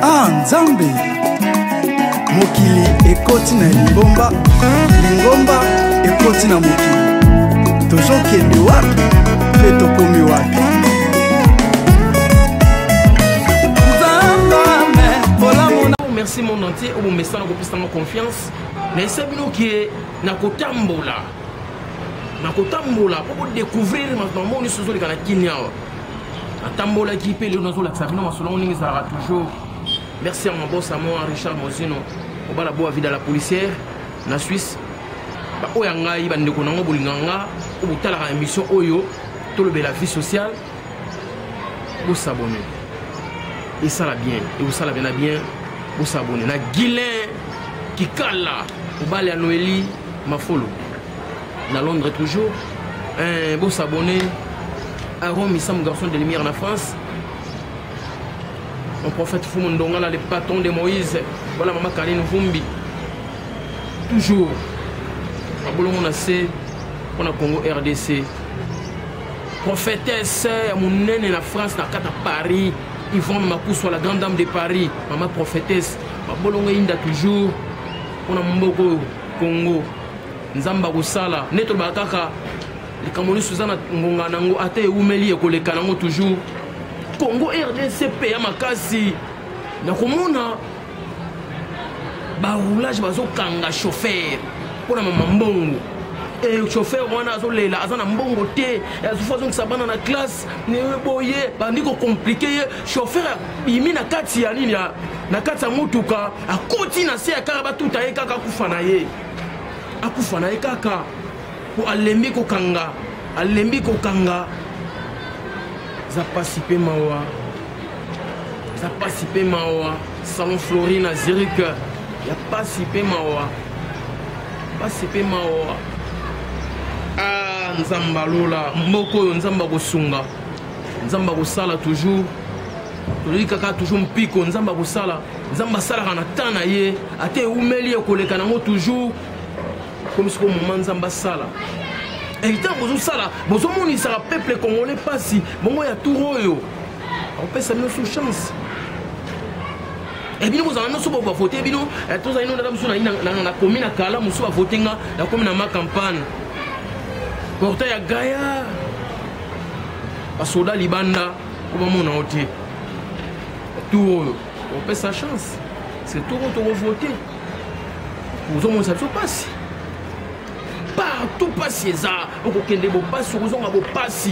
Ah Nzambe mokili ekoti na lingomba, lingomba ekoti na mokili. Tozokende wapi pe tokomi wapi? Merci mon entier, au message de confiance. Mais c'est bien que na kotambola pour découvrir maintenant mon sous le Kenya. Atambola qui peut le nozo la sabino masolon ni sera toujours. Merci à mon boss à moi Richard Mosino. Au bas la boa vie de la policière na Suisse. Ba oyanga yi bande ko nango bolinganga au butala la émission oyo tout le la vie sociale. Vous s'abonner. Et ça la bien, et vous ça la bien. Vous s'abonner. Na Guilain qui cala au bal à Noélie Mafolo. Na Londres toujours. Vous s'abonner. À Rome, il semble garçon de lumière en France. Mon prophète Foumondonga, là, le patron de Moïse. Voilà maman Karine Vumbi. Toujours. À Boulon, on a C. On a Congo RDC. Prophétesse, mon naine en France, dans Paris. Yvonne Makousso, la grande dame de Paris, maman prophétesse, Bolonga Inda toujours, on a Mboko, Congo, Nzamba Roussala, Neto Bakaka, les Camerounais Suzanne Ngonga Nango, Ate Oumeli et Kanango toujours, Congo RDCP, Amakasi, Nakomona, Baroulage Bazo Kanga chauffeur, pour la maman Mbongo. Et le chauffeur, on a un bon côté, il y a une façon dans la classe, il y a un compliqué. Le chauffeur, il y a une carte, il y a une carte à Moutuka, à côté, il y a un caraba tout à Eka Kufanaye. À Kufanaye Kaka, pour Alembi Kokanga, Alembi Kokanga. Zapasipé Mawa, Zapasipé Mawa, Salon Florine à Zurich, il n'y a pas Sipé Mawa, pas Sipé Mawa. Ah, Nzamba Lola, Mboko, Nzamba Gosunga, Nzamba Gosala toujours, Tolika Kaka toujours Mpiko, Nzamba Gosala, Nzamba Sala Ranatana ye, Ate Oumeli Kolekanango toujours, comme ce moment Nzamba Sala. Et tant que Sala, Bozo Moni sera peuple congolais pas si, bon, il y a tout royo. On peut s'amener sous chance. Et bien, vous avez un voter, et bien, tous les gens dans la commune à Kala, nous sommes voter dans la commune à ma campagne. Portail à Gaïa, à Soda Libanda, comment on a voté. Tout, on fait sa chance. C'est tout le voter. Vous avez ça se passe. Partout passer ça. Vous avez des beaux passes, vous avez des beaux passes.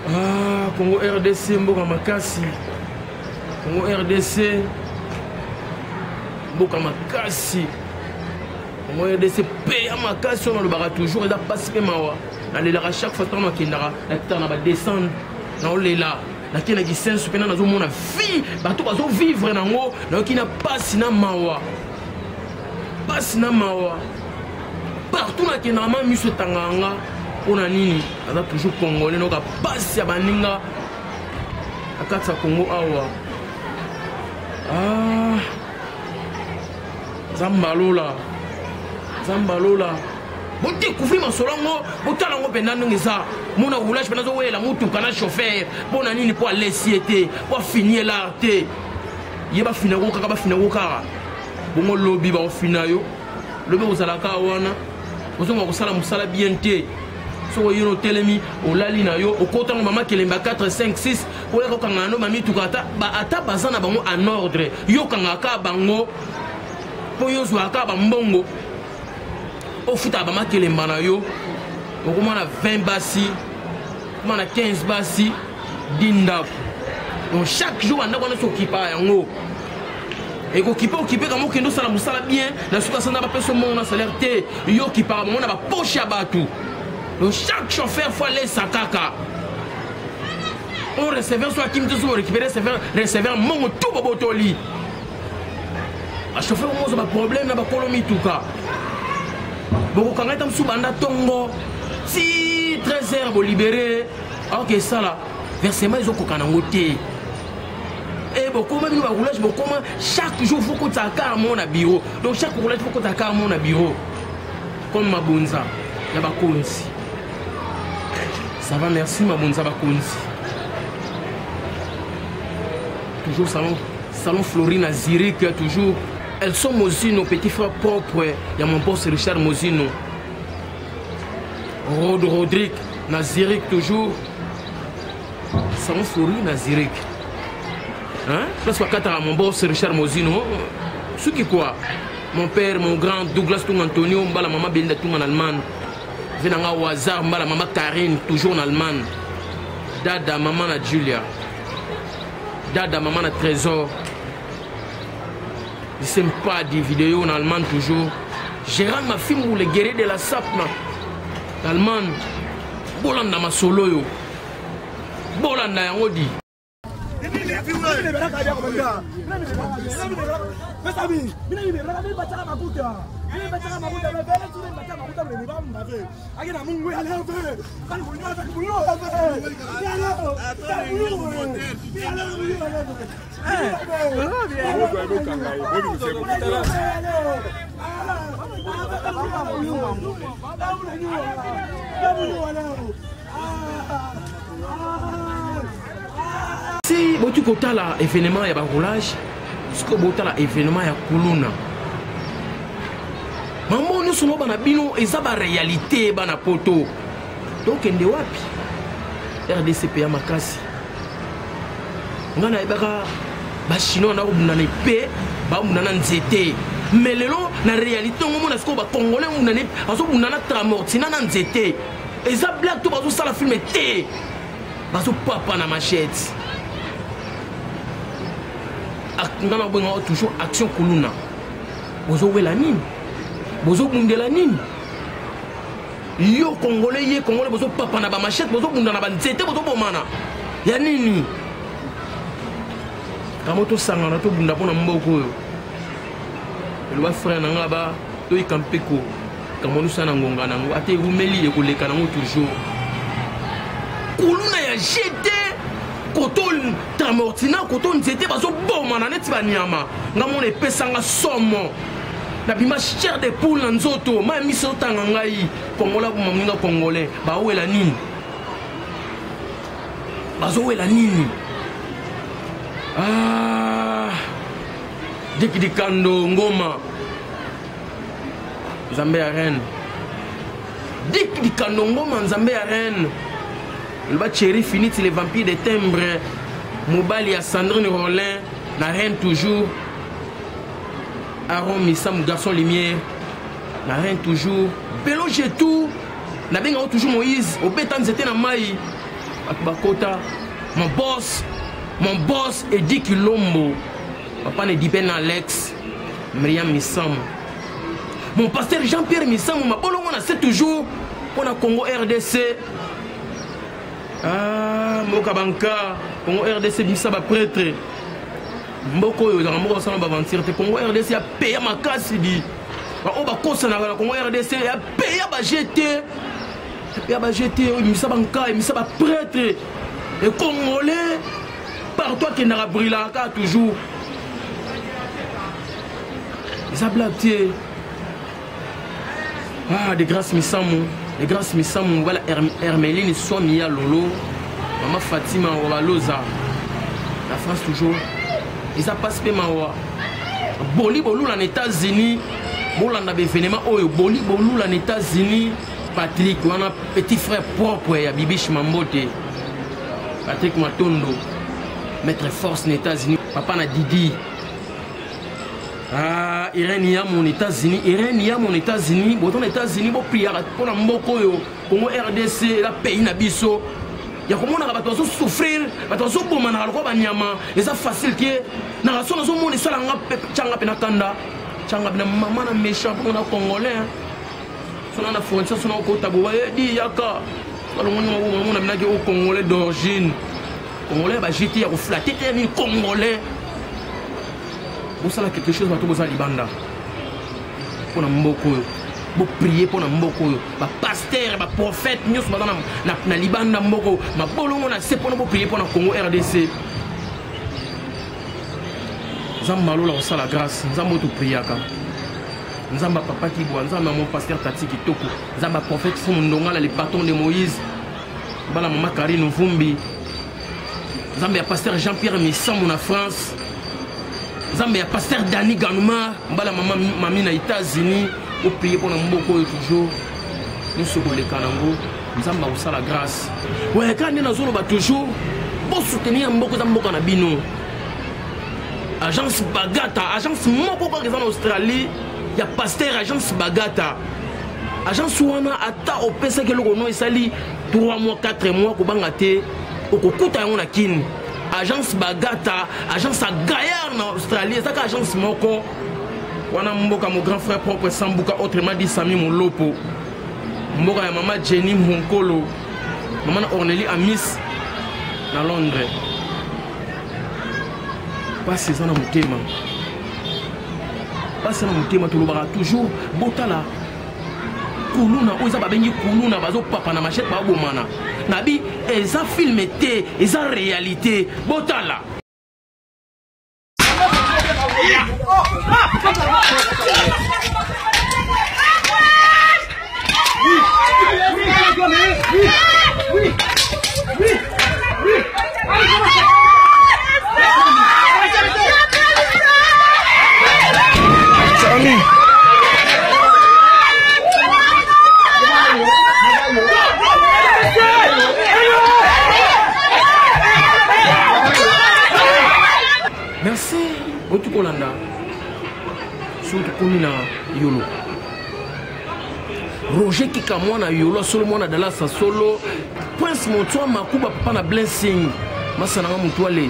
Ah, Congo RDC, Mboka Makasi. Congo RDC, Mboka Makasi. Congo RDC, paye à Makasi, on le barra toujours, et là, passe Mawa. On à chaque fois, on va descendre. On est là. La qui est sens super dans mon vie, bateau va vivre dans haut, donc qui n'a pas sina mawa. Pas sina mawa. Partout là qui n'a pas mis ce tanganga, on a nini, on a toujours congolais, donc pas si abaninga. Akatsa Congo awa. Ah. Zambalola. Zambalola. Vous découvrez ma solongo, vous talango pendant ça. Mon roulage pendant que la moto kana chauffeur, bon nani pour aller siété, pour finir l'arte. Il va finir au kaka, finir au kara. Bon lobby va finir yo. Lobby aux alaka wana. Vous avez ça la musala bien té. So yo telemi au lali na yo, au côté maman qui lemba 4 5 6 pour les kangano mami tukata ba ata bazana bango en ordre. Yo kangaka bango pour yo zwaka bambongo. Au foot à Bama qui les manayo, au moins 20 bassi, on a 15 bassi, d'inda. Donc chaque jour, on a s'occuper en haut. Et occupé comme on nous salam bien, dans ce cas, on n'a pas personne mon salaire T, yo qui parle, on a pas poche à batou. Donc chaque chauffeur faut aller sa caca. On recevait soit qui me dit récupérer receveur mon tout bobotoli. Un chauffeur on a pas problème, n'a pas colomi tout cas. Bon, quand on est sous banda tongo, si 13 heures pour libérer, ok, ça là, versement ils ont coca en côté. Et bon, comment nous roulage, bon, comment chaque jour il faut que tu aies à mon bureau. Donc chaque roulage il faut que tu aies à mon bureau. Comme ma bonza, il y a pas konsi. Ça va, merci ma bonza, ma konsi. toujours salon Florine à Zurich, toujours. Elles sont Mosino, petit frère propre. Il y a mon boss Richard Mosino. Rodrigue, na Zurich toujours. Salon Florine à Zurich. Hein? Parce que mon boss Richard Mosino. Ce qui quoi? Mon père, mon grand Douglas Tung Antonio, la maman Belinda Tung en Allemagne. Venanga au hasard, la maman Karine, toujours en Allemagne. Dada, maman na Julia. Dada, maman na Trésor. Je sais pas des vidéos en Allemagne toujours. Gérard ma fille pour les guerriers de la SAP. En Allemagne. Bolanda ma solo yo. Bolanda yangodi. Si tu as l'événement, il y a un roulage. Si tu as l'événement, il y a Kuluna. Maman, nous sommes dans la réalité, dans la poto. Donc, il y a RDCPA Makasi. On a des Chinois qui ont des paix, qui mais la réalité, on a des Congolais qui ont des tramortis, et ça blague tout, ça la film était. Parce que papa na machette. Nous avons toujours action Kuluna. Vous avez la nine. Vous avez la nine. Yo Congolais, vous avez papa na machette, vous avez la nzete, vous avez mana. Ya nini. Kamoto sangana to bunda pona mboko. Le wa frère na ngaba to ikampeko. Kamono sana ngonga nango ate rumeli e koleka nango toujours. Kuluna ya jeté. Koton tramortina, koton zete, baso boma na neti banyama. Nga mon epesanga somo. Na bima chair de poule na nzoto, ma miso tanga ngai. Kongola bu maminga congolais, ba wela nini? Bazo wela nini? Ah. Diki dikando ngoma. Nzambe ya reine. Diki dikando ngoma nzambe ya reine. Le bas chéri finit les vampires de timbre. Mobali à Sandrine Rollin. La reine toujours. Aaron Missam, garçon lumière. La reine toujours. Belo tout. La benga toujours Moïse. Au bétan c'était na maï. Akbakota. Mon boss Eddie Kilombo. Papa ne dit pas Alex. Myriam Missam. Mon pasteur Jean-Pierre Missam. Ma bolo on a 7 jours. On a Congo RDC. Ah, Mboka Banka, Congo RDC bisa ba prêtre. Mboko yo za mboko sana ba mentir te Congo RDC a payé ma casse dit. Ba o ba kosa na Congo RDC a payé ba GT. Ya ba GT bisa banka, bisa ba prêtre. Et Congolais par toi qui n'a brûlé ka toujours. Ça blague. Ah, de grâce Missamou. Les grâces Missamou, voilà Hermeline, Soamia Lolo, Maman Fatima, Waloza, la France toujours. Et ça passe pas Mawa. Boli Bolou en États-Unis, Bolan a événement, Boli Bolou en États-Unis, Patrick, on a petit frère propre, il y a Bibiche Mambote, Patrick Matondo, maître force en États-Unis, Papa na Didi. Ah, Irène Yam aux États-Unis, Irène Yam aux États-Unis, bon aux États-Unis, bon prière pour la Mboko yo, Congo RDC, la pays nabiso. Il y a comment on a besoin de souffrir, besoin de bomber na alcool banyama, et ça facile que na raison na zomo ni sala ngap changa pena kanda, changa pena maman na méchant pour na Congolais. Sona na frontière sona ko taboba di yaka. Kalau on a menace au Congolais d'origine, Congolais ba jeter ya ko flatter ni Congolais. Vous savez quelque chose, vous avez libanda. Pour la mboko, vous priez pour la mboko. Ma pasteur, ma prophète, nous sommes dans la libanda mboko. Ma bolon, on a c'est pour nous prier pour le Congo RDC. Zambalo la osa la grâce, Zambo tout prier ka. Zamba papa qui boit, Zamba mon pasteur Tati qui toko. Zamba prophète son ndonga les bâtons de Moïse. Bala maman Karine Vumbi. Zambia pasteur Jean-Pierre Missamou na France. Zambia pasteur Dani Ganouma, mbala mami na États-Unis, au pays pour mboko toujours. Nous sommes les Kanango, Zamba ou la grâce. Ouais, quand nous avons toujours pour soutenir mboko Zamboka na bino. Agence Bagata, agence moko kwa en Australie, il y a pasteur agence Bagata. Agence wana ata opesa ke loko no esali 3 mois 4 mois ko bangate okokuta yango na kin. Agence Bagata, agence à Gaillard en Australie, c'est agence moko wana mboka mon grand frère propre Sambuka autrement dit Sami Molopo. Mboka ya mama Jenny Monkolo. Maman Ornélie Amis na Londres. Pas ça na mutema. Pas ça na mutema tulobara toujours botala. Kuluna oza babengi kuluna bazo papa na machette ba bomana. Nabi eza film té, eza réalité. Botala. Merci, Otu Kolanda. Surtout Komina Yolo. Roger Kikamwana Yolo, solo mwana dala sa solo. Prince Motoa Makuba papa na blessing. Masana Mutwale.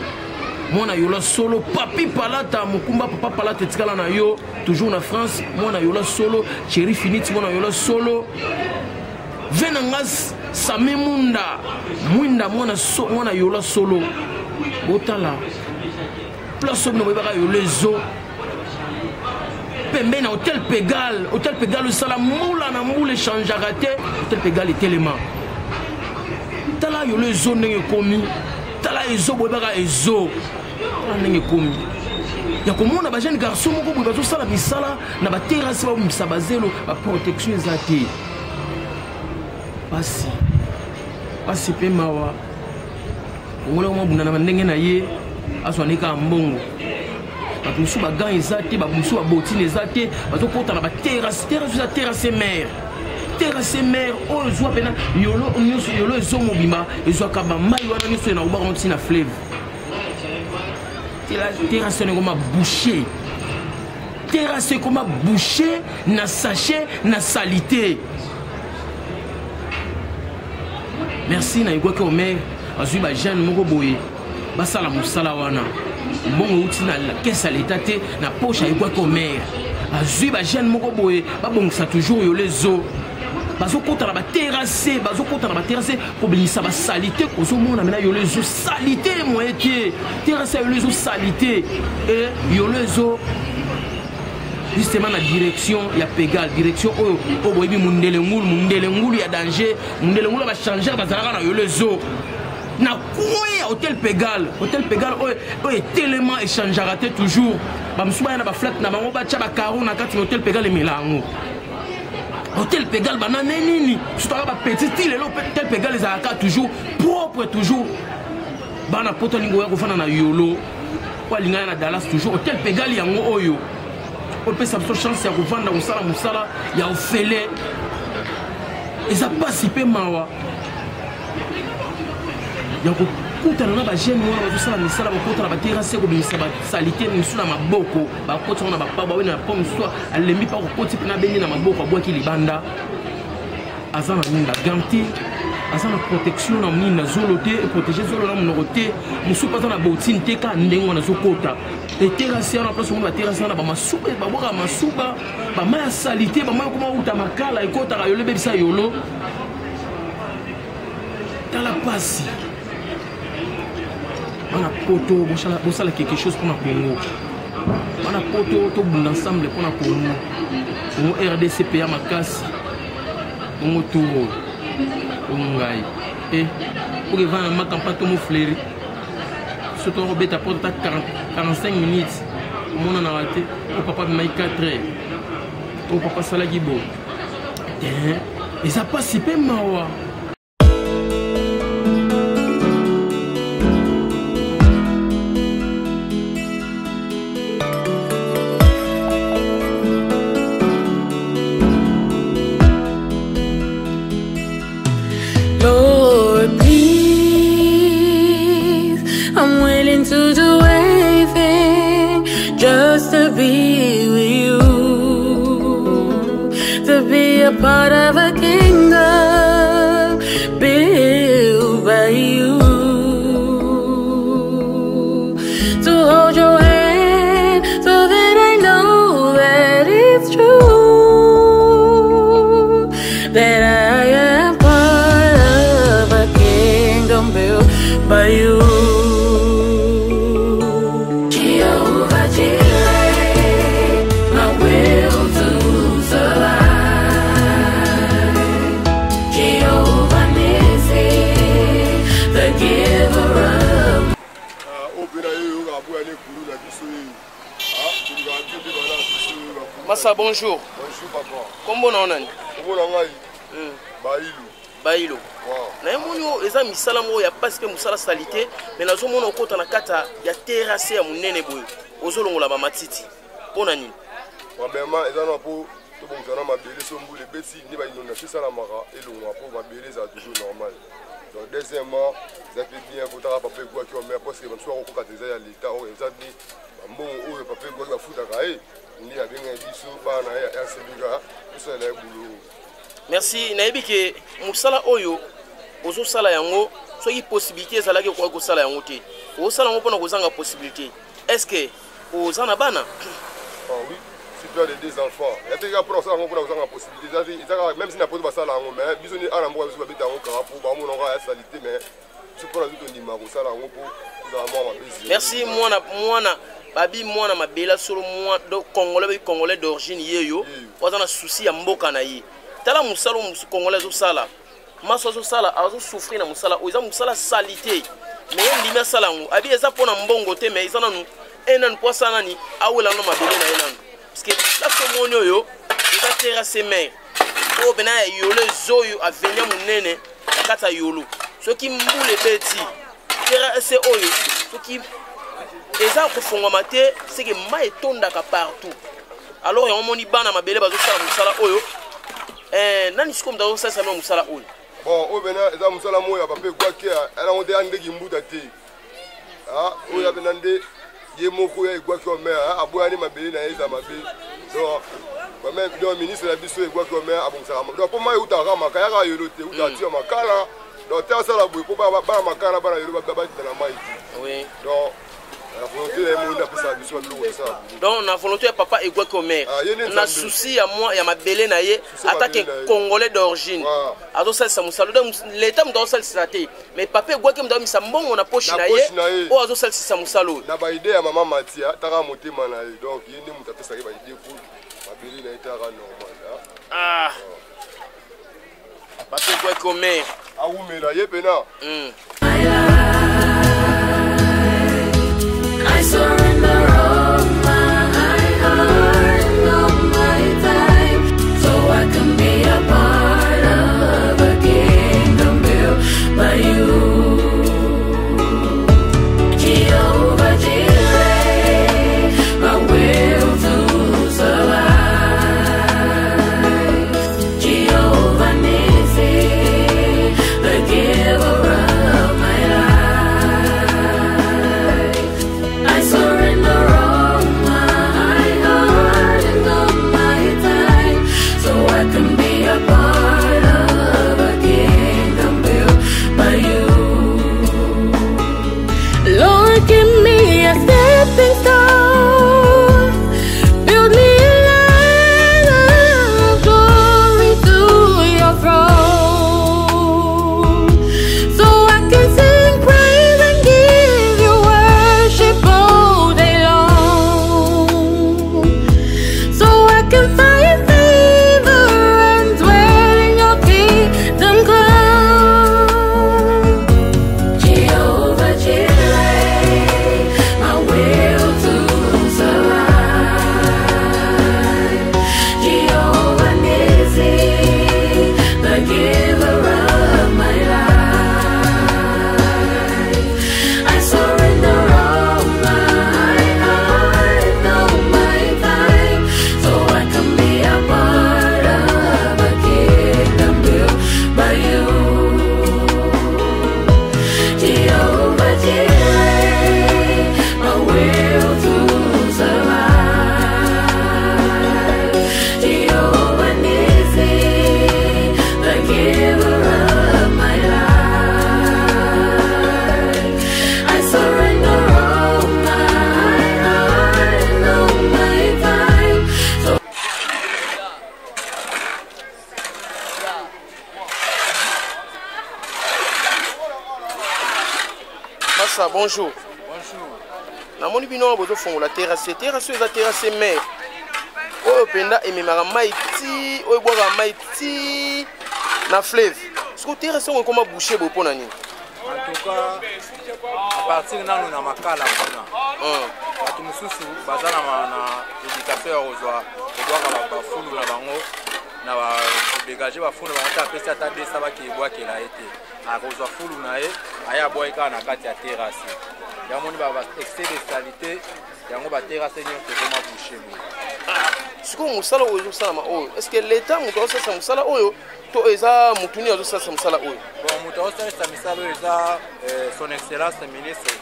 Mwana Yolo solo. Papi Palata Mukumba papa Palata tikala na yo. Toujours na France. Mwana Yolo solo. Chéri Finit mwana Yolo solo. Venangas Sami Munda. Mwinda mwana Yolo solo. Botala. Place au nombre de les eaux. Pembe na hôtel Pégal le salam moula na moule change à rater. Hôtel Pégal est élément. Tala yo les eaux n'engé commis. Tala les eaux boibara les eaux. Tala n'engé commis. Ya comment na ba jeune garçon moko boiba to sala misala na ba terrasse ba misabazelo ba protection ezati. Pasi pe mawa. Ngolo mo bunda na ndenge na ye. Aswanika mbongo bamusu bagan ezate bamusu babotine ezate bazokota na terrasse mer oyo ezwa pena yolo nyonso yolo ezomobima ezwaka bamai wana nyonso na obaka ntina na fleuve terrasse ekoma bouché terrasse ekoma bouché na sachet na salité. Merci na yekwaki omer azwi bajane moko boye basala musala wana mbongo uti na caisse à l'état te na poche ayekwa ko mère azui ba jeune moko boye babongisa toujours yo les eaux bazokota na ba terrasse pour bimisa ba salité kozomona mena yo les eaux salité moyete terrasse yo les eaux salité et yo les eaux justement la direction ya Pégal direction o boyebi mundele ngulu ya danger mundele ngulu ba changer bazalaka na yo les eaux na koué hôtel Pégal est tellement échange raté toujours ba msuba na ba flat na bango ba tcha ba caro na kati hôtel Pégal et Milango hôtel Pégal ba na nini surtout ba petit île hôtel Pégal les a toujours propre toujours ba na poto lingo ya kofana na yolo kwa linga na Dallas toujours hôtel Pégal yango oyo on peut sa chance ya kuvanda musala ya ofele eza pas si pe mawa yako kutana na ba jeune mwana bazosala misala bakotana baterrasse kobimisa basalite misu na maboko bakotana na bapaba wena na pomme soit alembi pa kokoti na bengi na maboko abwaki libanda azana minda ganti azana protection na mini na zolo te protéger zolo na monoko te musu pas na botine te ka ndengo na zokota et terrasse na place mo ba terrasse na ba masuba ba boka masuba ba maya salite ba maya koma uta makala ekota ka yolo bebisa yolo tala pasi. On a poto, on a quelque chose pour la Congo. On a poto, tout le monde ensemble pour la Congo. On a RDCPA Makasi. On a tout. On a et pour vendre un mac en pâte au flair. Surtout on a porte 45 minutes. On a raté. Au papa de Maïka 4 heures. Au papa Salagibo. Et, Et ça passe super mawa. Massa, bonjour. Bonjour papa. Comment on a? Bailo. Na yemonyo eza misala mo ya parce que musala salité mais nazo mona okota na kata ya terrasse ya munene boyo ozolongola ba matiti pona nini Probablement eza na po to bongana mabele so mbule beti ni ba inona sala mara elongwa po mabele za toujours normal. Donc deuxièmement, ça fait bien pour ta papa quoi qui on met parce que même soit on côté ya l'état on ça dit bon o papa quoi va foutre kaé ni a bien biso ba na ya RCBga ça la boulot. Merci nayebi ke musala oyo ozo sala yango soki possibilité ezalaki ko ko sala yango te o sala ngo pona ko zanga possibilité est-ce que ozana bana ah oui si tu as des enfants il y a des gars pour ça ngo pona ko zanga possibilité même si na pose ba sala ngo mais biso ni ana mbo biso ba bita ngo kara pour ba mo ngo ya salité mais c'est pour la tout ni ma ko sala ngo pour vraiment ma bisi. Merci mwana babi mwana mabela solo mwa do congolais d'origine yeyo ozana souci ya mboka na ye tala musala congolais zo sala maso zo sala azo souffrir na musala oza musala salité mais ndima sala ngo abi eza pona mbongo te mais eza nanu enan poisa nani awela no mabele na enanu parce que la somonyo yo eza terrasse mer o bena ya yolo zoyo avenya munene kata yolo soki mbule beti terrasse oyo soki eza ko fongoma te c'est que ma etondaka partout alors on moni bana mabele bazo sala musala oyo nani sikom dazo sala musala oyo bon o bena eza musala moya papa kwa ke ala onde ande kimbuta te ah o ya benande ye moko ya kwa ke o me aboya ni mabele na eza mabele donc ba même do ministre la biso e kwa ke o me abonsala donc pour moi utaka makaya ka yolo te utati makala donc ta sala boy pour ba makala ba yolo ba na mai oui donc la volonté est mon appel biso ba ça donc na volonté papa e kwa ke o me na souci ya moi ya mabele na ye attaque congolais d'origine azo salisa musala l'état mdo salisa te mais papa e kwa ke mdo misa mbongo na poche na ye o azo salisa musala na ba idée ya maman Matia taka motema na ye donc yende muta pesa ke ba idée pour mabele na eta normal ah papa e kwa ke o me awumela ye pena I surrender all my heart and all my time, so I can be a part of a kingdom built by you. Jehovah Jireh, my will to survive. Jehovah Nissi, the giver of my life. I surrender all my heart and all my time, so I can be a part of a kingdom built by you. Lord, give me a stepping stone, build me a line of glory to your throne, so I can sing praise and give you worship all day long, so I can find favor and dwell in your kingdom come. Jehovah Jireh, my will to survive. Jehovah Nissi, the giver of my life. I surrender all my heart and all my time, so I can be a part of a kingdom built by you. Jehovah Jireh, my will to survive. Jehovah Nissi, the giver of my life. I surrender all my heart and all my time, so Massa, bonjour. Namoni bino bozo fongola terrasse eza terrasse mer oyo penda ememaka mai ti oyo bwaka mai ti na fleuve siko terrasse ngo ekoma bouché boye mpona nini En tout cas, à partir nanu na makala kuna bato mosusu baza na éducation ya kozwa kodwaka bafulu na bango na kodégage bafulu na bango te apesi ata desa bakebwakela ye te akozwa fulu na ye aye abwaki kaka na kati ya terase yango moni excès de salité yango baterase nyonso ekoma bouche boye sikoyo mosala oyo ezosalama oyo est ce que l'état moto azosalisa mosala oyo to eza motuni azosalisa mosala oyo bon moto azosalisa misala oyo eza son excellence ministre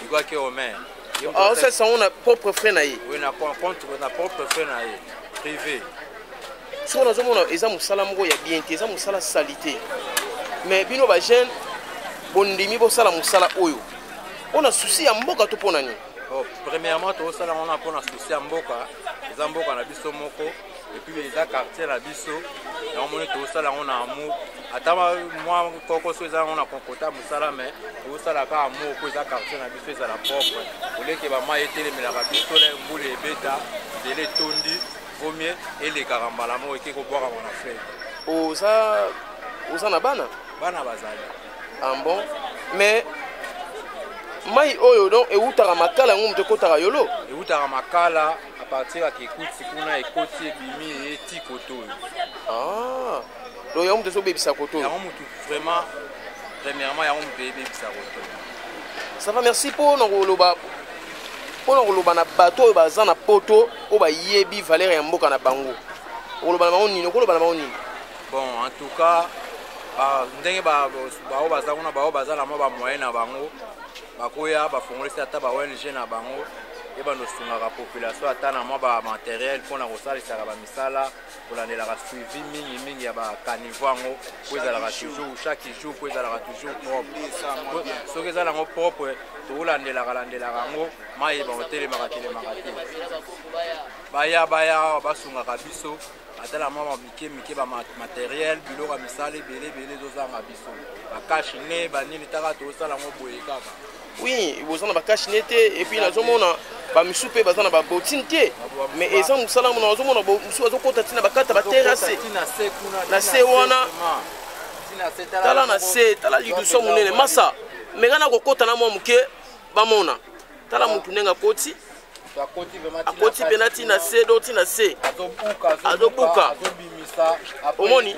igwake omer azosalisa yango na propre frais na ye oui na propre frais na ye privé sikoyo nazomona eza mosala moko ya bien te eza mosala sali te mais bino bajeune bondimi bosala mosala oyo mpona susi ya mboka to mpo na nini premièrement tozosala ngo na mpona susi ya mboka eza mboka na biso moko epuis eza quartier na biso yango moni tozosala ngo na amour ata mwa kokoso eza ngo na konkota mosala mais tozosala kaka amour po eza quartier na biso ezala propre oleke bamai etelemelaka biso le mbula ebeta nzela etondi vomie elekaka mbala moko eke kobwakama na fete oza na bana bazali ah bon mais mai oyo donc eutaka makala yango moto ekotaka yolo eutaka makala a partir ya kekuti kuna ekoti ebimi eti koto oyo donc yango moto ezobebisa koto yango motu vraiment premièrement yango moto ebebisa koto ça va merci mpona koloba na bato oyo baza na poto oyo bayebi valeur ya mboka na bango okoloba na bango nini okoloba na bango nini bon en tout cas ndenge bao baza kuna bao baza na mwa bamoyen na bango bakoya bafongolisi ata ba ONG na bango ye bandosungaka population ata na mwa bamateriel mpona kosalisaka bamisala kolandelaka suivi mingi ya bakaniveau yango po ezalaka toujours chaque jour po ezalaka toujours propre soki eza nango propre tokolandelaka yango mai bakotelemaka te baya basungaka biso ata na mwa mike bamateriel biloko ya misala ebele ezozanga biso bakashi ne banini taka tozosala yango boye kaka oui boza na bakashine te epuis nazomona bamisu mpe baza na babotine te mais eza mosala mona nazomona mosu bazokota ntina bakata baterase na se wana tala na se tala liduso monene masa menga na kokota na mwa moke bamona tala motu ndenge akoti mpena ntina se do ntina se azobuka omoni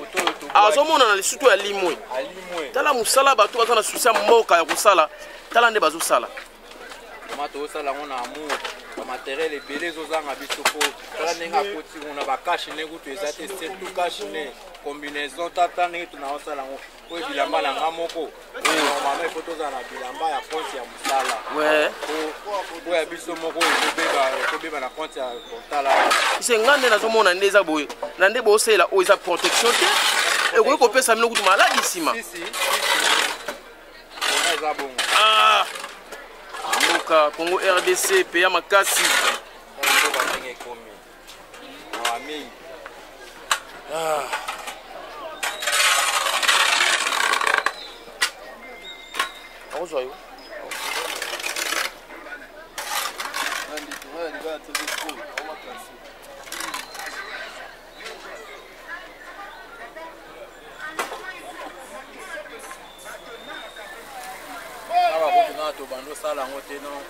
azomona na lisutu ya limwe tala mosala bato baza na susi ya mboka ya kosala tala nde bazosala ma tozosala yango na amour bamateriel ebele ezozanga biso mpo tala ndenge akoti kuna bakashine kutu eza te surtout kashine combinaison tata ndenge tunazosala yango oyo bilamba na nga moko normalement ifo tozala na bilamba ya compte ya mosala po ya biso moko ekobeba na compte ya kotala ise nga nde nazomona nde eza boye na nde bosalela oyo eza protection te ekoki kopesa bino kutu maladi nsima eza bongo mboka Congo RDC peya makasi bandenge ekomi awa mingi akozwa yo bandosala yango te non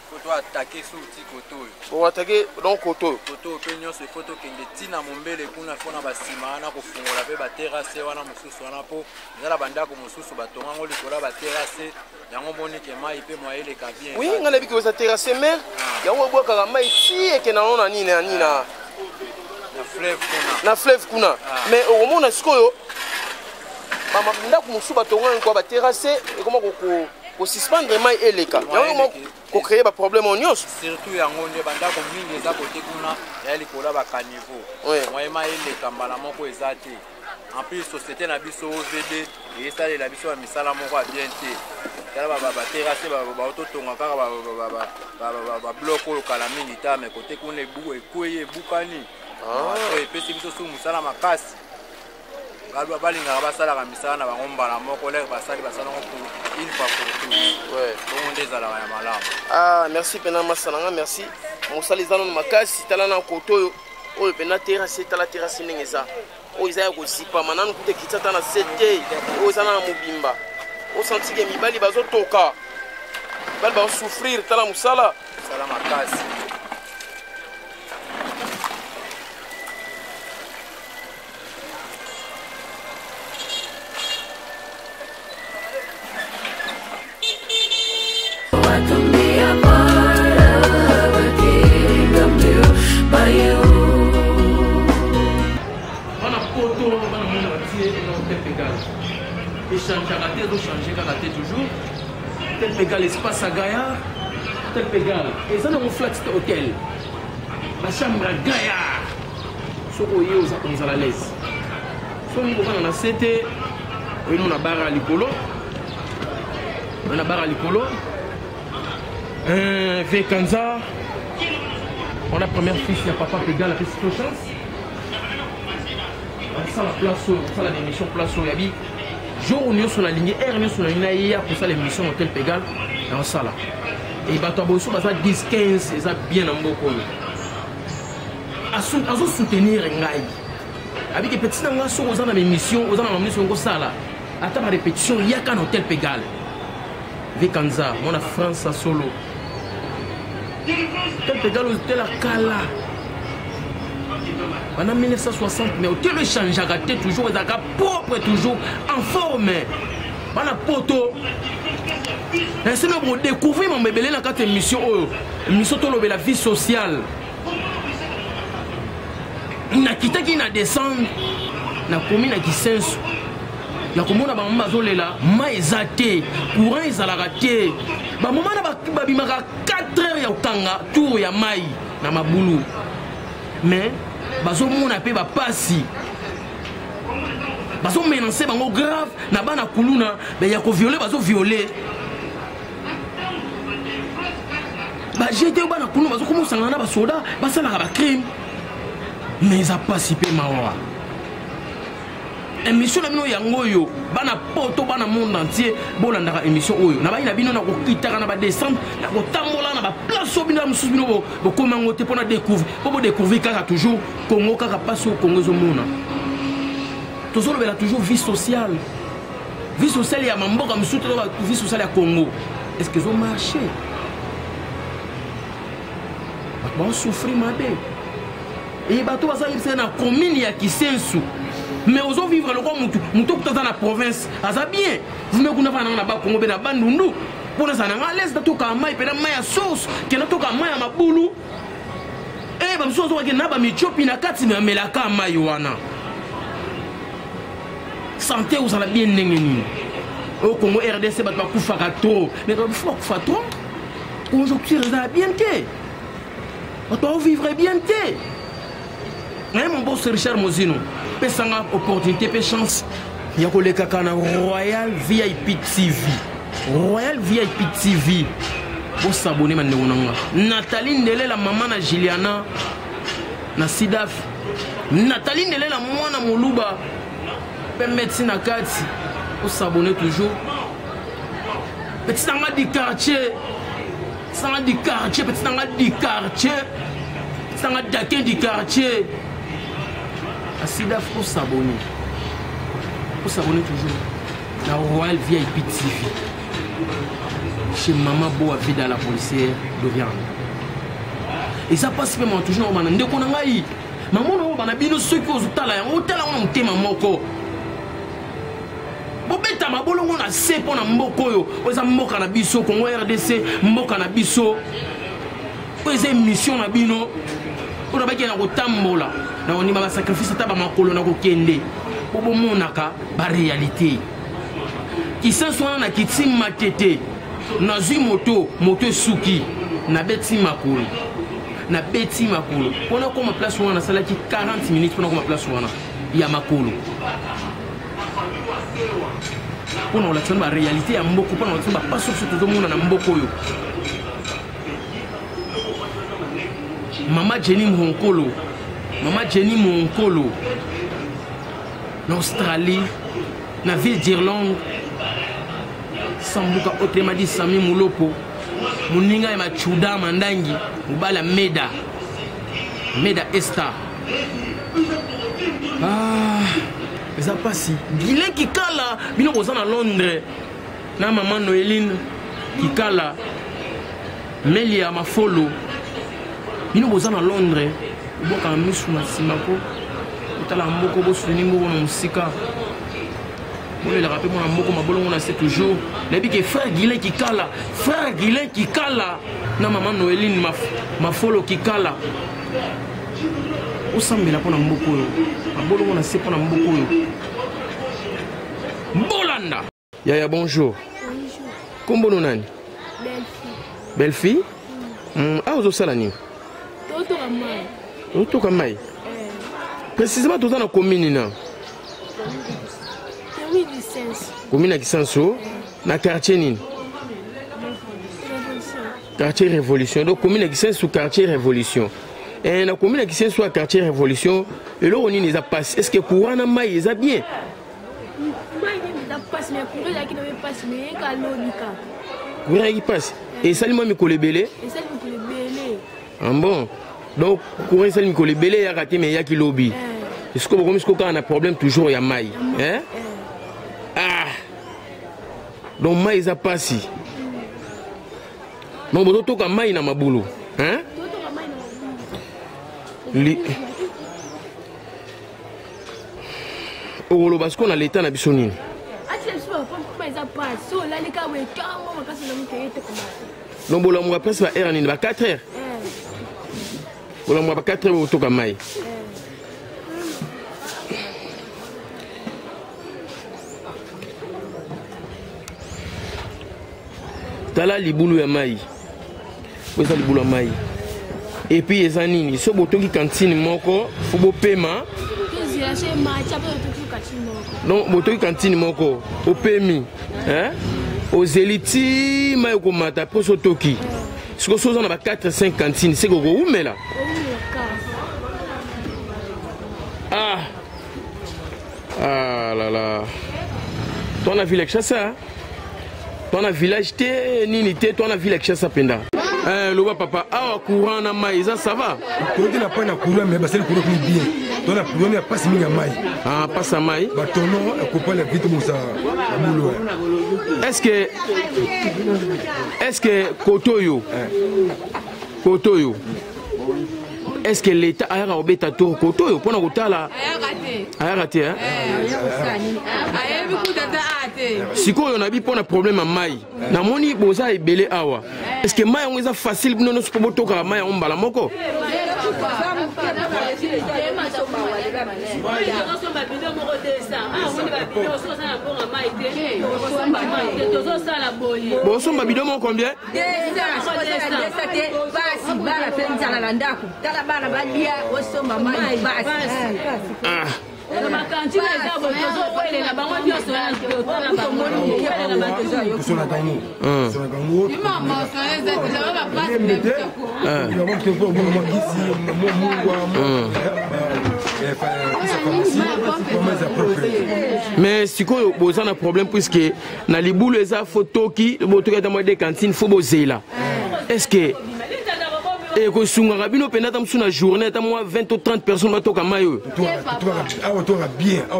po toatake suti koto oyo boatake donc koto mpe nyonso ifo tokende ntina mombele kuna mpona basima wana kofungola mpe baterase wana mosusu wana mpo ezala bandako mosusu batonga yango likolo ya baterase yango monike mai mpe moyeleka bien oui nga nayebi koza terase mer yango ebwakaka mai ti ekenda no na nini na fleuve kuna mais okomona sikoyo ndako mosusu batonga yango baterase ekoma kosuspendre mai eleka yango kocreye baproblème nyonso surtout yango nde bandako mingi eza kote kuna ya likolo ya bakaniveau moye mai eleka mbala moko eza te en plus société na biso OVD esalela biso bamisala moko ya bien te tala baterase baototonga kaka bablok oyo kala mingi ta me kote kuna ekwei ebukani epesi biso su mosala makasi balingaka basalaka misala na bango mbala moko lere basali basalango pour une fois pour tout bongo nde ezalaka ya malamu merci mpena masala nga merci mosala eza nano makasi tala na koto oyo mpena terase tala terase ndenge eza oyo eza ya kozipama nano kuta ekiti ata na se te oyo eza na mobimba osantike mibali bazotoka bana basouffrir tala mosala mosala makasi. toujours tel pégal espace à Gaillard tel pégal et ça dans mon flat hôtel ma chambre à Gaillard so oye aux à la l'aise so on va na c'était on a barre à l'icolo on a barre à l'icolo Vekanza on a première fiche il y a papa pégal la petite chance ça la place ça la émission place au yabi jour où nous sommes la ligne R nous sommes la ligne hier pour ça l'émission hôtel pégal dans ça là et bateau bosso ça 10 15 et ça bien en beaucoup à soutenir ngai avec des petits nanga sur aux émissions aux émissions comme ça là à ta répétition il y a qu'un hôtel pégal Vekanza mon a France à solo hôtel pégal hôtel à Kala en 1960, mais au le change à toujours, propre, toujours en forme. Voilà poto. C'est nous découvrir mon bébé dans cette émission, émission de la vie sociale. Il a quitté qui n'a descendu, n'a commis n'a qui sens. La commune a bazolé là, maïzate, courant ils a la raté. Bah maman n'a pas bimaka 4 heures ya utanga, tour ya maï, na maboulou. Mais bazo mona pe ba pasi bazo menacer bango grave na bana kuluna be ya ko violer bazo violer ba jete bana kuluna bazo komo sangana ba soda basala ba crime mais a pasi pe mawa émission na bino yango yo bana poto bana monde entier bolanda émission oyo na ba ina bino na ko kitaka na ba descendre na ko tambola na ba place obina mususu bino bo komango te pona découvrir kaka toujours Congo kaka passe au Congo zomona toujours bela toujours vie sociale ya mamboka mususu vie sociale ya Congo est-ce que zo marché ba souffrir mabe et bato baza yebisa na commune ya Kisensu mais aux autres vivre le roi mutu dans la province aza bien vous me kuna na ba Congo be na bandundu pour ça na l'aise da toka mai pe na mai ya sauce ke na toka mai ya mabulu ba mso zo ke na ba michopi na kati na melaka mai wana santé aux ala bien nengeni au Congo RDC ba kufa trop mais ba kufa trop conjoncture ça bien té on vivre bien té mon boss Richard Mozino pesanga opportunité pe chance ya ko leka kana Royal VIP TV pour s'abonner maintenant Nathalie Ndele la maman na Juliana na Sidaf Nathalie Ndele la mwana Moluba pe médecine na kati pour s'abonner toujours petit nanga du quartier sanga du quartier petit nanga du quartier sanga dakin du quartier Sidaf pour s'abonner toujours la Royal VIP TV chez Maman Boa Vida la policière d'Oriane et ça passe même toujours au ndeko na ngai maman no bana bino ceux qui ozutala yango tala on mtema moko bobeta mabolongo na se pona mboko yo oza mboka na biso Congo RDC mboka na biso oza mission na bino on a na kotambola na on ba sacrifice ta ba makolo na kokende bobo monaka ba réalité qui s'en na kitim matete na zui moto suki na beti makolo pona ko ma place wana salaki 40 minutes pona ko ma place wana ya makolo pona la tsamba réalité ya mboko pona la tsamba pas sur tout monde na mboko yo Mama Jenny Monkolo en Australie na ville d'Irlande Sambuka autrement dit Sami Mulopo Muninga ya machuda mandangi mubala Meda Esta ça passe Guilin qui kala bino kozana Londres na maman Noéline qui kala meli ya mafolo bino boza na Londres boka misu na simako utala mboko bo souvenir mboko na musika le rappel mon mboko mabolo on a c'est toujours lebi que frère Guilain qui kala na maman Noéline mafolo qui kala osambela pona mboko yo mabolo on a c'est pona mboko yo Bolanda Yaya bonjour. Comment on nani? Belle fille. Ah, vous avez nani? Toto Kamai. Précisément, tout dans la commune là. Commune à Kisanso, na quartier nini? Quartier Révolution. Donc commune à Kisanso, quartier Révolution. Et la commune à Kisanso, quartier Révolution. Et là on y a passé. Est-ce que courant na mai ils a bien? Courant qui passe. Et Salima Mikole Belé. Ah bon. Donc courant Salima Mikole Belé il a raté mais il y a qui lobby. Est-ce que vous avez un problème toujours il y a maille. Hein? Ah. Donc maille ça passe. Donc vous avez un maille dans ma boulot. Hein? Oh parce qu'on a l'état na bisonine. Non, bon, on va passer à R en 4 heures. On va 4 heures au Tokamai. Tala liboulou ya mai. Vous avez liboulou ya mai. Et puis les anini, so boto ki cantine moko, faut bo paiement. Non, boto ki cantine moko, au PMI, hein? Aux éliti, mai ko mata pour so toki. Ce que chose on a 4 5 cantines, c'est go où mais là. Ah. Ah là là. Toi on a vu les chassa. Toi on a village té nini té, toi on a vu les chassa penda. Le papa, ah, courant na maïs, ça va? Quand il n'a pas de courant, mais c'est le courant qui est bien. Donc la courant n'a pas si mis à maïs. Ah, pas sa maïs. Bah, ton nom, elle coupe la vite pour ça. Est-ce que Kotoyo, est-ce que l'État a raté ta tour Kotoyo? Pour nous là. A raté, hein? Si on a vu pour un problème à maïs, na moni boza et belé awa. Est-ce que maïs on est facile pour nous pour toka maïs on bala moko? Bon, son babido mon combien? Mais si vous avez un problème puisque dans les boules les photos qui vous avez des cantines faut bosser là. Est-ce que et que si on a bien sur la journée, à moi 20 ou 30 personnes à toka mayo. Toi bien, ah,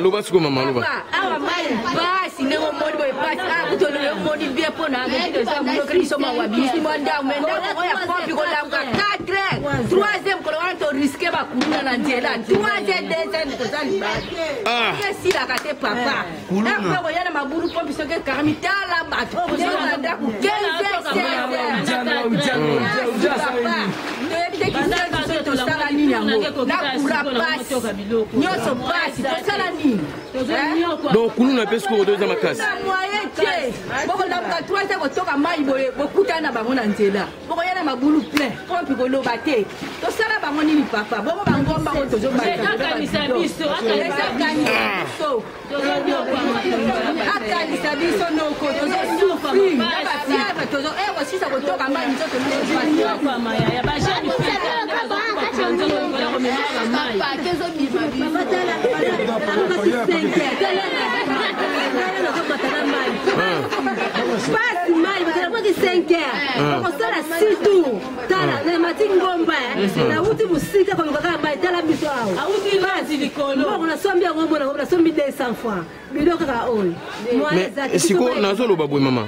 le basco maman, le bas. Donc, nous avons ce qu'on a dans ma classe. musika kwa ngaka mai tala biso awo auti basi likolo on a sombi ngombo na ngombo sombi 200 francs bilo kaka oyo mais siko nazo ba boy mama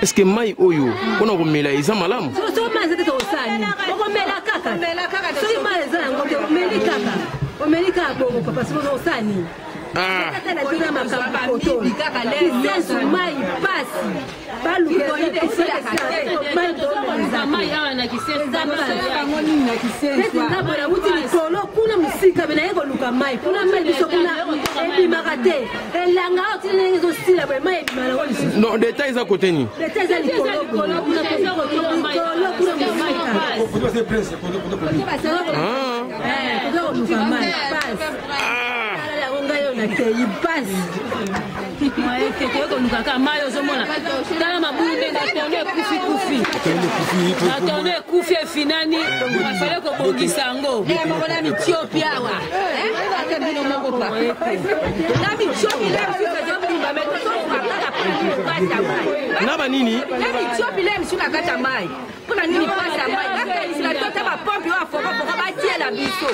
est-ce que mai oyo kona ko mela isa malamu so mai zete to sani ko mela kaka so mai za ngombo meli kaka o meli kaka bongo papa so no sani non détails à côté ni il passe. Ouais, quelqu'un comme nous, quand Mario Zomona, dans la maboule, Koufi. Attendez, Koufi et Finani, il va falloir qu'on bouge Sango. Et mon ami Thiopia, Naba nini? Kuna nini pasa mai kaka isila tota ba pompe wa foko ba tie la biso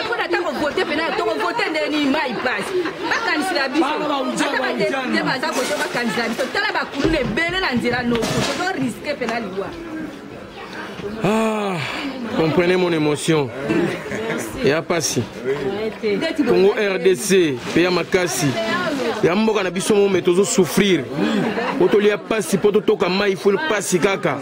pour ta ko voter pena to ko voter ndeni mai passe ba kanisila biso ba de ba za ko to ba kanisila biso tala ba kulune bele na nzira no to risquer pena liwa. Ah, comprenez mon émotion. Et à passer. Congo RDC, Péa Makasi. Ya mboka na biso mo metozo souffrir. Otoli ya passi poto toka mai il faut le passi kaka.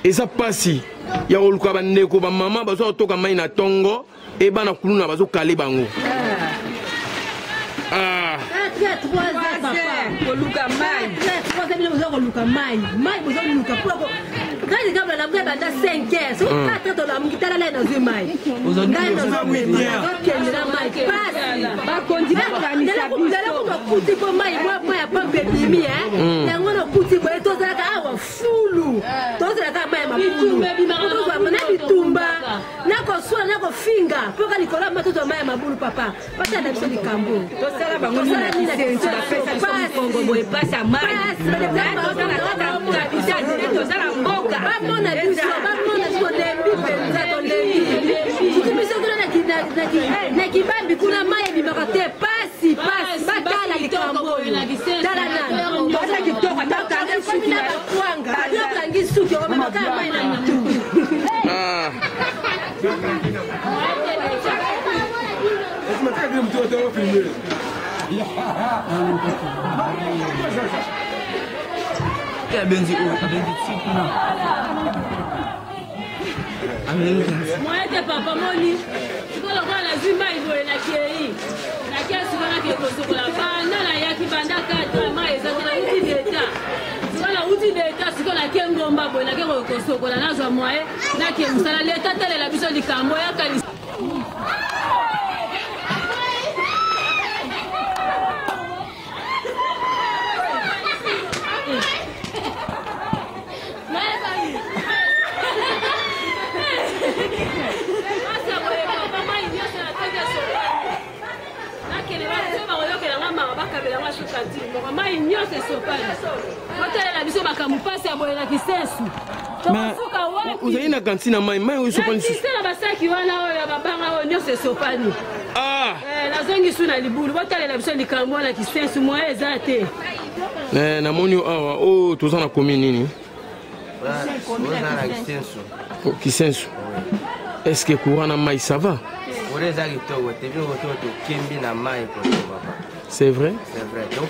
Et ça passi. Ya oluka ba ndeko ba mama bazo toka mai na tongo e bana kuluna bazo kale bango. Ah. Moi te papa moni sikola kwa lazima hivyo na kei na kiasi kana kikosokola bana na yaki banda kata mai za kuna uti deta sikola uti deta sikola kengomba bo na keko kosokola nazo moye na ke musala leta tele la biso likambo ya kanisa. Mais vous avez une cantine à maï, maï, c'est la basaki wana oyo babanga oyo nyose sopani. Ah. Nazongi suna libulu botale la biso likambo na kisensu moye ezate. Na moni awa o tozana komi nini? Na kisensu. Oh, kisensu. Est-ce que courant na maï ça va? C'est vrai? C'est vrai. Donc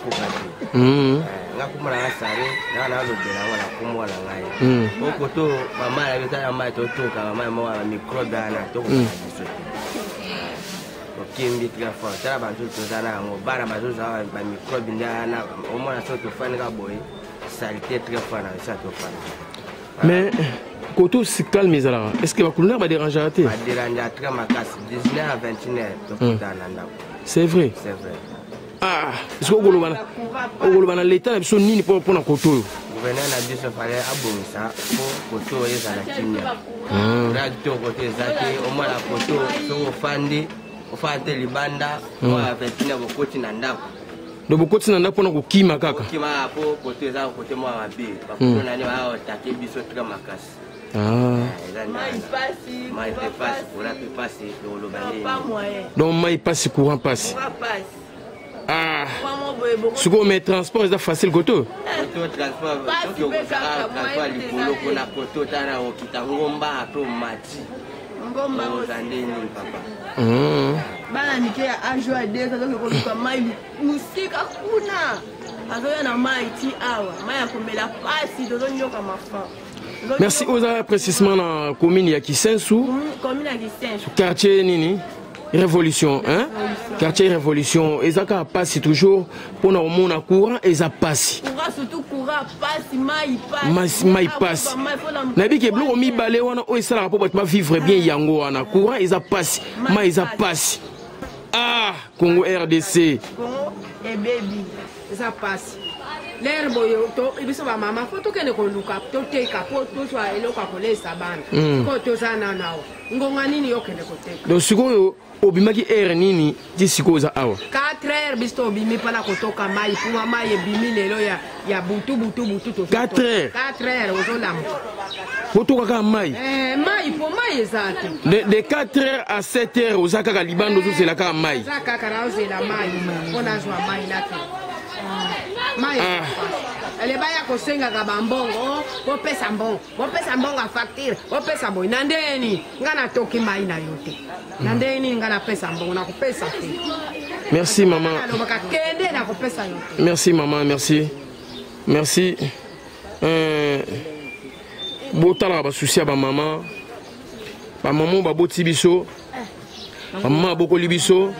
mais Koto se calme ezala. Est-ce que va va déranger à te? Va déranger à très macasse 19 à 21h. C'est vrai. C'est vrai. Ah, est-ce que vous avez l'état de son nini pour la Koto? Gouverneur a dit que fallait abonner pour Koto et la Kimia. Radio côté Zaki, au moins la Koto, sur Fandi, au Fandi Libanda, on a 29 au côté Nanda. Donc beaucoup de nanda pour nous qui m'a kaka. Qui m'a pour côté ça côté moi ma bille. Parce que on a attaqué biso très macasse. Donc mai passe courant passe. Ah. Ce qu'on met transport c'est facile goto. Merci aux précisément dans la commune de Kisensu, quartier Nini, Révolution, hein? Quartier Révolution, et ça passe toujours pour nous mon courant et ça passe. Surtout courant passe, maï passe. Nabi ke blo mi balé wana o ça rapport pour vivre bien yango wana courant et ça passe, maï ça passe. Ah, Congo RDC. Congo et baby, ça passe. L'herbe to ibiso ba mama foto kene ko luka to teka po to so elo ka kolesa bana ko to sana nawo ngonga nini yo kene ko teka donc sikoyo obimaki air nini ti sikoza awa 4 heures bisto obimi pala kotoka mai kuma mai ebimi lelo ya butu to 4 heures ozolam kotoka ka mai mai po mai ezate de 4 heures à 7 heures ozaka ka libando zo sela ka mai zaka ka ozela mai pona zwa mai lati elle baya kosenga ka bambongo bopesa mbongo facture bopesa boy nandeni ngana toki mai na yote nandeni ngana pesa mbongo na kopesa te. Merci maman. Kende na kopesa yote. Merci maman, merci botala ba souci ba maman ba boti biso ba maman bokoli biso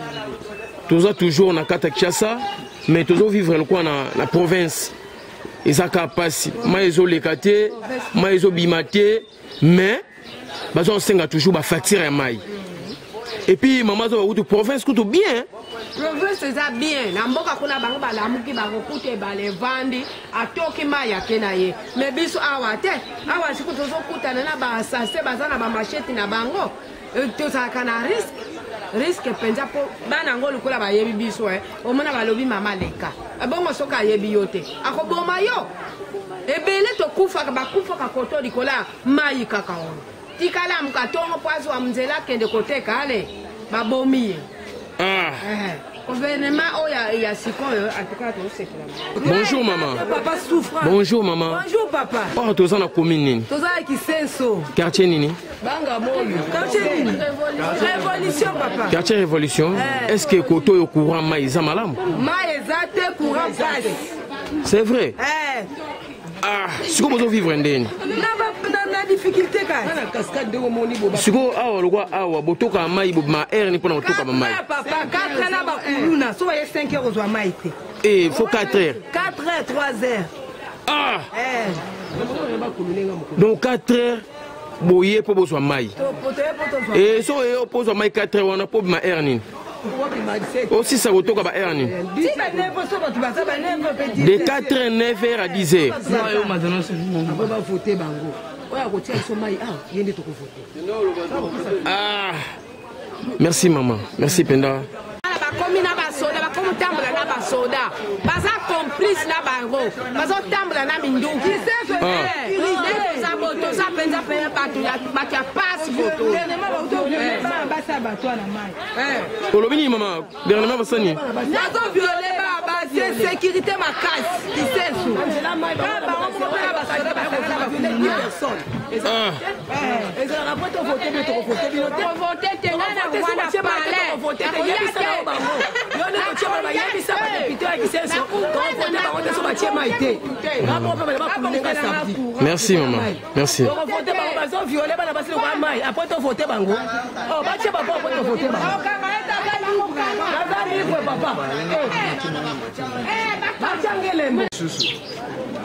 toza toujours na kata Kinshasa mais toujours vivre quoi na province ezaka pasi maïzo lekate maïzo bimate mais bazo senga toujours ba facture ya mai et puis maman zo ba province kuto bien province c'est bien na mboka kuna bango balamuki bango kute bale vandi atoki mai akena ye mais biso awa te awa siku tozo kutana na ba sase bazana ba machete na bango tozaka na risque penza po bana ngolo kola ba yebi biso omona balobi mama leka bongo soka yebi yote akoboma yo ebele to kufa ba kufa ka koto dikola mai kaka on tikala mukatongo pwazo wa mzela kende koteka ale babomi gouvernement oya sikoyo atika to sekela. Bonjour maman. Papa souffre. Bonjour maman. Bonjour papa. Oh toza na commune nini? Toza Kisenso. Quartier nini? Banga moyo. Quartier nini? Révolution papa. Quartier Révolution. Est-ce que koto yo courant maïza malam? Maïza te courant passe. C'est vrai? Ah, si vous vivre ndeni. Na difficulté ka. Na cascade de moni boba. Siko awa lokwa awa botoka mai bobma air ni pona botoka ba mai. Papa 4 na ba kuluna, so ya 5 heures ozwa mai te. Il faut 4 heures. 4 heures 3 heures. Ah. Donc 4 heures boye po bozwa mai. Et so e opozwa mai 4 heures wana po bma air ni. Aussi ça retourne à Ernie. De 4h, 9h à 10h. Ah, merci maman, merci Penda. Bakomi na basoda bakomi tambula na basoda baza complice na bango bazo tambula na minduki za moto za penza pe batu ya bakia passe photo basa batu na mai olobini mama dernièrement basani nazo violer ba base sécurité makasi Kisensu ba ba basoda ba violer personne et ça rapporte voter mais to voter bien to voter te na wana parler voter merci maman, merci.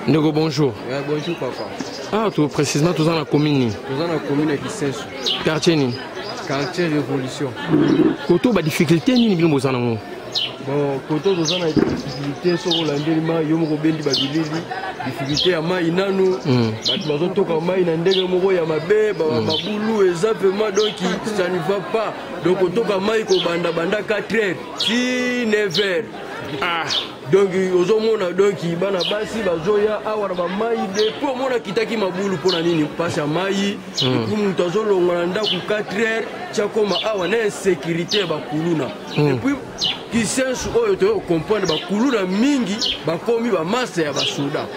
Nego, bonjour. Bonjour papa. Ah, tout précisément, tout dans la commune. Tout dans la commune de Kisensu. Quartier ni. Quartier Révolution. Koto ba difficulté ni bilo bozana ngo. Bon, koto bozana difficulté so rolandelima yomoko bendi ba bilili. Difficulté ya mai nanu. Batu bazo toka mai na ndenge moko ya mabe ba mabulu exactement donc ça ne va pas. Donc kotoka mai ko banda 4h, 6 9h. Ah. donc ozomona donc bana basi bazoya awa na bamai depuis omona kitaki mabulu mpona nini mpasi ya mai epuis moto azolonga na ndako 4 heures tiakoma awa na insécurité ya bakuluna epuis kisensu oyo toyokomprendre bakuluna mingi bakomi bamasa ya basoda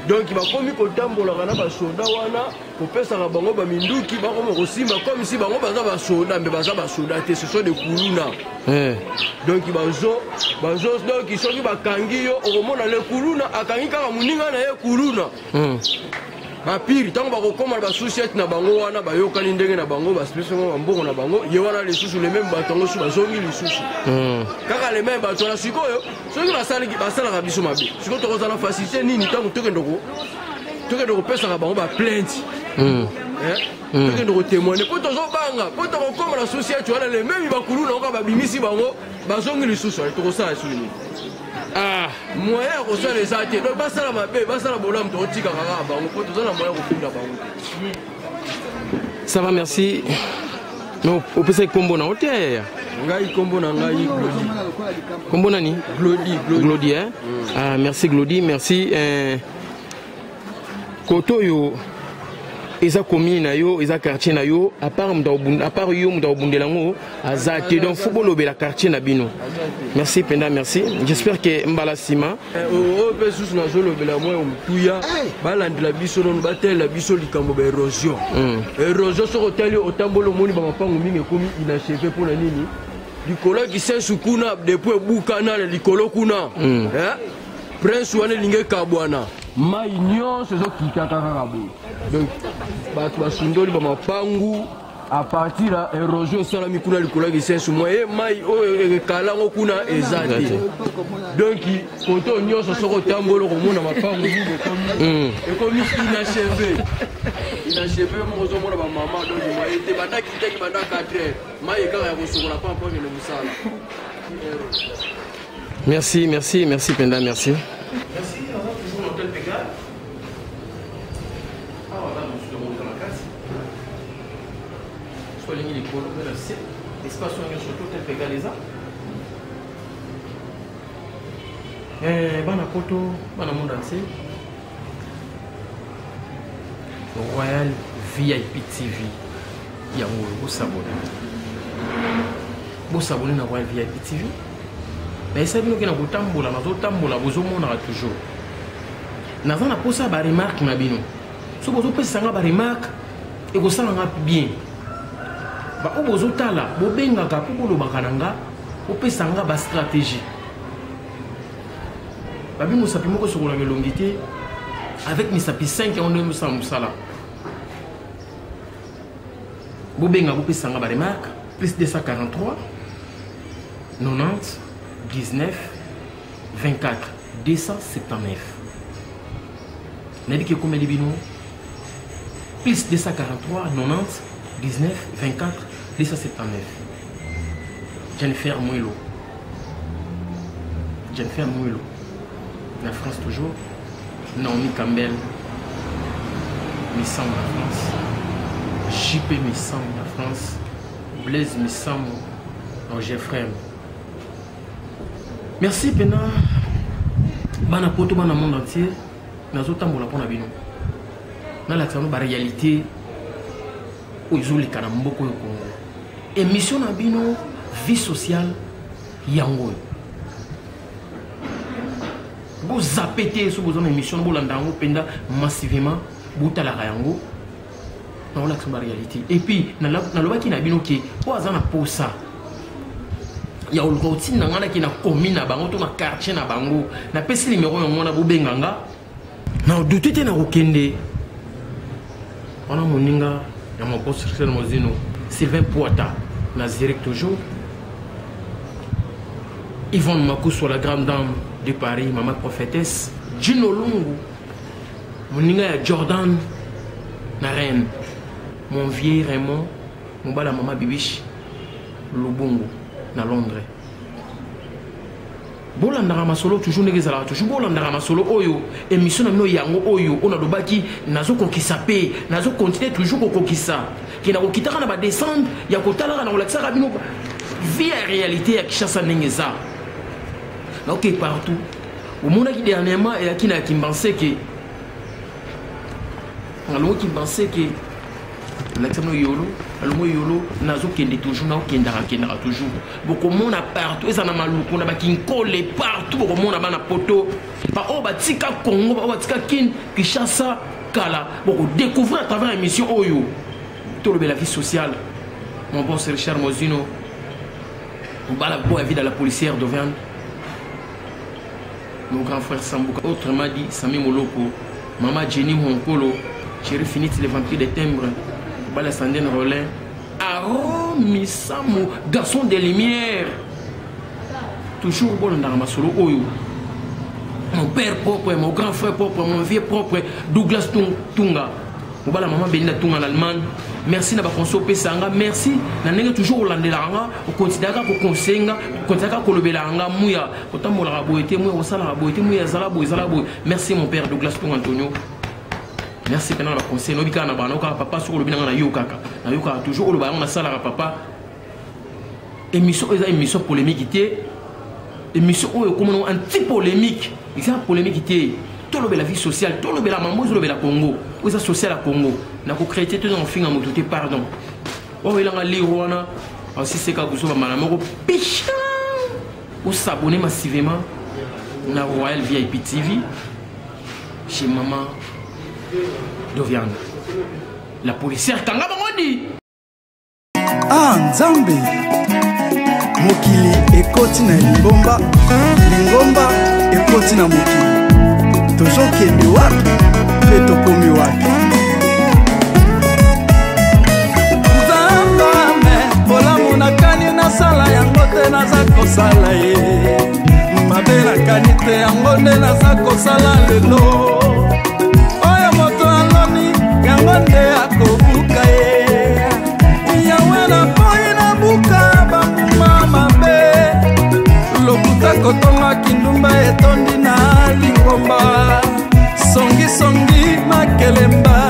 donc bakomi kotambolaka na basoda wana kopesaka bango baminduki bakoma kosimba comme si bango baza basoda mbe baza basoda te ce sont des kuluna donc bazo donc soki bakangi yo okomona le kuluna akangi kaka moninga na ye kuluna bapiri ntango bakokoma na basusiete na bango wana bayokani ndenge na bango baspesiongo bambongo na bango ye wana lisusu le meme bato yango su bazongi lisusu kaka le meme bato na sikoyo soki basalaka biso mabe sikoyo tokozala facilité nini ntango tokende kopesaka bango baplainte tokende kotémoine po tozobanga po tokokoma na société wana le meme bakulu na oka babimisi bango bazongi lisusu tokosala esu nini moyen ya kosala eza te donc basala mabe basala bolamu tokotikaka kaka bango po toza na moyen ya kofinga bango te. Ça va, merci. Non, opesaki kombo na ote ya ngai kombo na ngai Glody. Kombo nani? Glody, hein? Ah, merci Glody, merci. Koto yo eza commune na yo, eza quartier na yo, à part yo muta obundela ngo azate donc faut bolobela quartier na bino. Merci Penda, merci. J'espère que mbala sima o pesus na zolobela moi omtuya balandela biso non batela biso likambo ba érosion. Érosion soko tali otambolo moni ba mapango mingi komi inachevé pour na nini? Likolo ki sensu kuna depuis buka na likolo kuna. Prince wana linge kabwana. Mai nyonso ezokita kaka boye donc bato basundoli bamapangu à partir ya érosion esalami kuna likolo ya lisensu moye mai oyo ekalango kuna eza te donc koto nyonso soko otambola komona mapangu ekomi inachevé moko ozomona bamama donc moye te banda kitaki banda 4 heures mai ekaka ya kosokola pa mpo akende mosala. Merci Penda, merci. Espace surtout tel pégalisa. Bana poto, bana monde entier. Royal VIP TV. Ya vous s'abonner. Vous s'abonner à Royal VIP TV. Mais ça bino que na botambola, na zotambola, vous omona toujours. Na zana posa ba remarque na bino. So bozo pesa nga ba remarque et ko sala nga bien. Ba obozo tala, bo benga ka polo bakananga, opesa nga ba stratégie. Ba bimo sapi moko so ko la longité avec misapi 5 on ne sa musala. Bo benga bo pesa nga ba remarque plus 243 90 19 24 279. N'a dit que combien de bino? Plus 243 90 19 24 279. Jennifer Mouilo. La France toujours. Naomi Campbell. Missam la France. JP Missam la France. Blaise Missam. Roger Frem. Merci Pena. Bana poto bana monde entier. Nazo tambola pona bino. Na la tsano ba réalité ozuli kana mboko yo Congo. Émission na bino vie sociale yango. Bo zapete so bozona émission bo landango penda massivement butala yango. Na la tsano ba réalité. Et puis na lobaki na bino ke po azana posa. Ya olukoti na ngana ki na commune na bango to na quartier na bango na pesi numéro yo mona bo benganga na douté na okende on a moninga ya mon boss sur mozino Sylvain Poita na direct toujours Yvonne Makuso la grande dame de Paris maman prophétesse Gino Lungu moninga ya Jordan na reine mon vieux Raymond mon bala maman Bibiche Lubungu na Londres. Bolandara masolo toujours negezala toujours bolandara masolo oyo émission na mino yango oyo ona dobaki nazo kokisa pe nazo continuer toujours kokisa kina kokitaka na ba descendre ya kotala na kolakisa bino via réalité ya Kishasa nengeza ok partout au monde qui dernièrement et qui n'a qui pensait que alors qui pensait que l'examen yolo alors yolo nazo kende toujours na kendara toujours beaucoup monde a partout et ça na maluku na ba kinkole partout beaucoup monde na poto ba o batika Congo ba batika Kinshasa kala beaucoup découvrir à travers l'émission Oyo tout le la vie sociale mon bon Richard Mozino on va la boire vie dans la policière d'Auvergne. Mon grand frère Sambouka, autrement dit, Sami Moloko, Maman Jenny Monkolo, Chéri Finiti, les vampires des timbres, Bala Sandine Rollin, Aaron Misamo, garçon des lumières. Toujours bon dans ma solo Oyo. Mon père propre, mon grand frère propre, mon vieux propre, Douglas Tunga. Bala maman Belinda Tunga en Allemagne. Merci na ba konso pesanga, merci na ndenge toujours olandelanga, okonsidaka ko konsenga, konsidaka ko lobelanga muya, otambola boyete muya, osala boyete muya, zala boy. Merci mon père Douglas Tunga Antonio. Merci pendant la conseil, no bika na bana ka papa sur lobinanga na yo kaka. Na yo ka toujours lo bana na sala papa. Émission émission polémique té. Émission comme anti polémique. Exemple polémique té. Tout le la vie sociale, tout le la maman, tout le la Congo. Où ça social à Congo. Na ko créer tout en fin à mototé pardon. Oh il a liroana aussi c'est ka kuso ba malamoko picha. Ou s'abonner massivement na Royal VIP TV chez maman Dovian. La policière kanga bangodi. Ah Nzambe. Mokili ekoti na Lingomba. Lingomba ekoti na Mokili. Toujours kende wapi? Feto komi wapi? Nakani nasala yango te naza kosala ye mabe nakani te yango nde naza kosala lelo oyo moto aloni yango nde akobuka ye yawe na boyi na buka bambuma mabe lokuta kotonga kindumba etondi na Lingomba songi makelemba